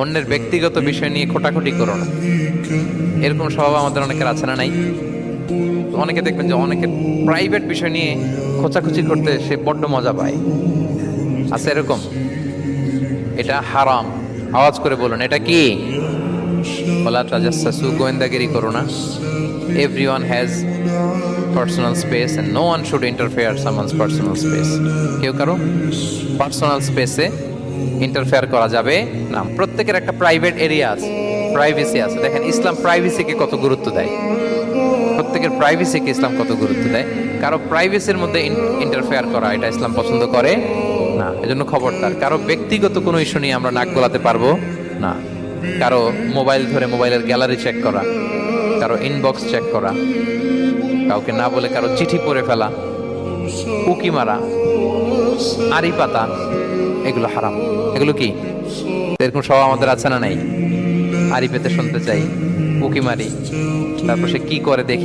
অন্যের ব্যক্তিগত বিষয় নিয়ে খোটাখুটি করো না। এরকম স্বভাব আমাদের অনেকের আছে না নাই? অনেকে দেখবেন যে অনেকের প্রাইভেট বিষয় নিয়ে খোঁচাখুচি করতে সে বড্ড মজা পায়। আছে এরকম? এটা হারাম। আওয়াজ করে বলুন, এটা কি? ওয়ালা তাজাসসু, গোয়েন্দাগিরি করো না। Everyone has personal space and no one should interfere someone's personal space. কেউ কারো পার্সোনাল স্পেসে ইন্টারফেয়ার করা যাবে না। প্রত্যেকের একটা প্রাইভেট এরিয়া আছে, প্রাইভেসি আছে। দেখেন ইসলাম প্রাইভেসিকে কত গুরুত্ব দেয়। প্রত্যেকের প্রাইভেসিকে ইসলাম কত গুরুত্ব দেয়। কারো প্রাইভেসির মধ্যে ইন্টারফেয়ার করা এটা ইসলাম পছন্দ করে না। এজন্য খবরদার, কারো ব্যক্তিগত কোনো ইস্যু নিয়ে আমরা নাক গলাতে পারবো না। কারো মোবাইল ধরে মোবাইলের গ্যালারি চেক করা, কারো ইনবক্স চেক করা, কাউকে না বলে কারো চিঠি পড়ে ফেলা, উকি মারা, আড়ি পাতা, এগুলো হারাম। এগুলো কি? এরকম সব আমাদের আছে না নাই? আড়ি পেতে শুনতে চাই, উকি মারি, তারপর সে কি করে দেখি।